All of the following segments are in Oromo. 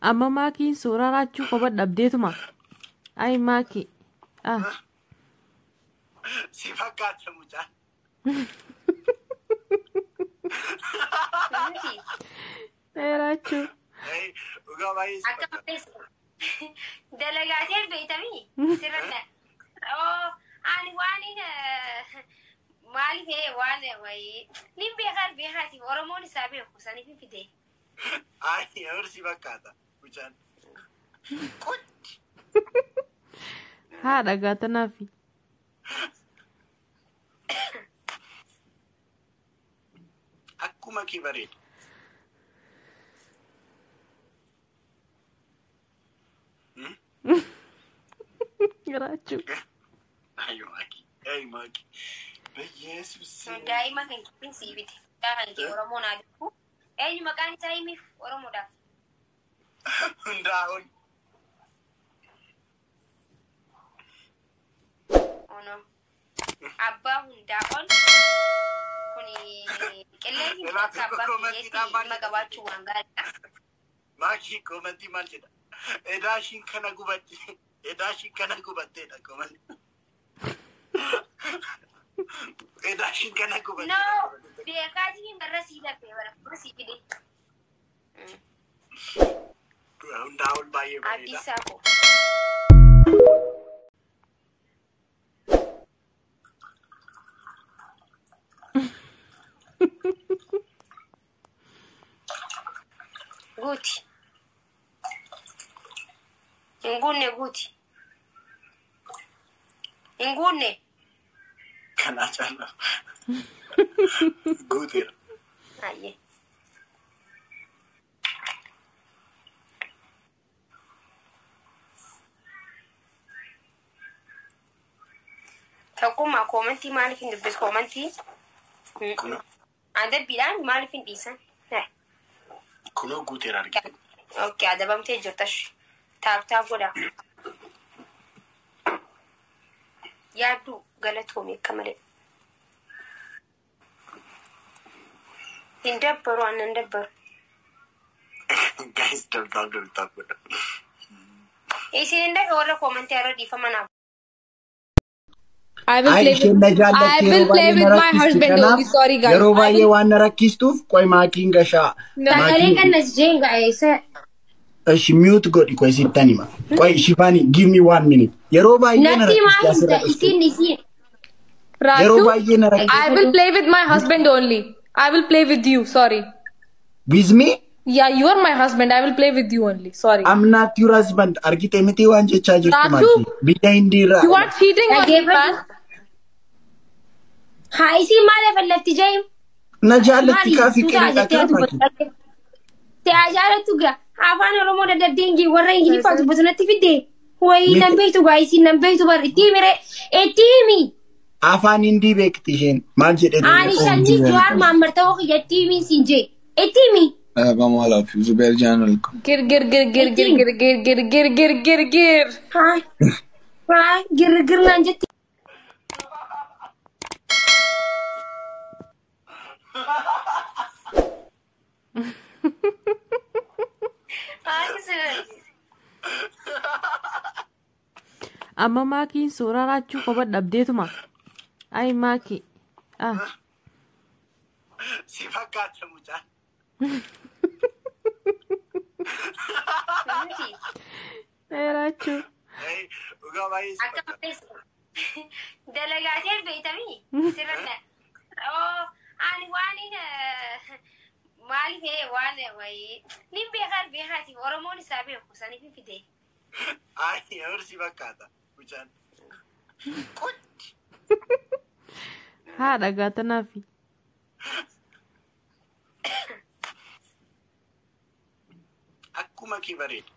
Amma maakiin suuraa raachuu qoba dhabdeetuma. Ay maaki. Si fakkaata mucaan. Raachuu. Dhugaa baay'ee si fakkaata. Dalagaatiin beektamii sirna. Ani waan maaliif waan wayii nin beekaati Oromoon isaa beeku saniif hin fide. Ay si fakkaata mucaan. Haadha gaatanaafi. Akkuma kee bareedu. Raachuu. Ayo maki. Ay maki. Beyesus. Daa'ima kan kiin siibite. Kan kee Oromoon aaduu. Eenyu maqaan isaa himiif Oromoodhaaf. Hundaa'uun. Ono. Abbaa hundaa'uun. Kuni qilleensi bakka abbaa biyyeetti dhimma qabaachuu waan gaariidha. Maki komantii maal jedha? Edaashiin kana gubatte. Edaashiin kana gubatteedha komantii. Edaashiin kana gubatte. No, beekaatiin barra sii laphee bara sii fide. Hundaa'uun baay'ee bareeda. Addisaa koo. Guuti. Ingunne guuti. Ingunne. Kana caalaa. Guuteera. Aye. Takuma komentii maaliif hin dubbis komentii? Adabbiidhaan maaliif hin dhiisan? Kunoo guuteera argite. Okay, adabamtee jirtash. Taap godha. Yaaddu galatoomii akka malee. Hin dabbaru aannan dabbaru. Guys, dabbaru godha. Isin hin dhaga warra komentii irra dhiifamanaaf. I will play with my husband only. Sorry, guys. Yeroo baay'ee waan rakkistuuf qoy maakiin gashaa. Sagalee kannas jeenga eessa? Mute godi qoy sittanima. Qoy Shifani, give me 1 minute. Yeroo baay'ee Natti maal isin. Yeroo baay'ee rakkistu. I will play with my husband only. I will play with you. Sorry. With me? Yeah, you are my husband. I will play with you only. Sorry. I'm not your husband. Argite miti waan jechaa jirtu maaki. Biyya Indiirraa. You are cheating on me, man. Haa isin maal afallatti jaim? Na jaallatti kaafii qeeqaa kaafaki. Taa jaallattu gaa afaan Oromoo dadhabdeengi warra Ingiliffaa dubbatu natti fidde. Wayii nan beektu gaa isin nan beektu bar itti himire itti himi. Afaan Hindii beekti isheen maal jedhee Ani shanni Jawaar Mahammad ta'uu itti himi siin jee itti himi. Bamala fi Zubair Janal. Gir. Haa gir naan jetti. Amma maakiin suuraa raachuu qoba dhabdeetuma. Ay maaki. Si fakkaata mucaan. Raachuu. Dhugaa baay'ee si fakkaata. Dalagaatiin beektamii sirna. Ani waan maaliif waan wayii nin beekaati Oromoon isaa beeku saniif hin fide. Ay si fakkaata mucaan. Haadha gaatanaafi. Akkuma kee bareedu.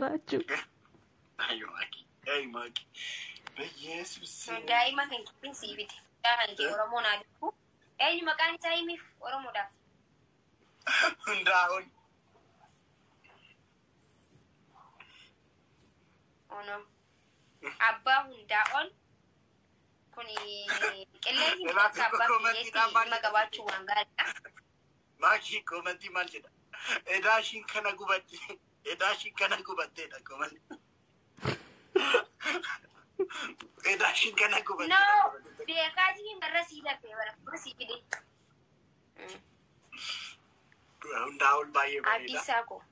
Raachuu. Ayo maki. Ay maki. Beyesus. Daa'ima kan kiin siibite. Kan kee Oromoon aaduu. Eenyu maqaan isaa himiif Oromoodhaaf. Hundaa'uun. Ono. Abbaa hundaa'ol kuni qilleensi bakka abbaa biyyeetti magabaachuu waan gaariidha. Maakii komantii maal jedha? Edaashiin kana gubatti. Edaashiin kana gubatteedha komantii. Edaashiin kana gubatti. No, beekaatiin barra sii lafee bara sii fide. Hundaa'ol baay'ee bareeda. Addisaa ko.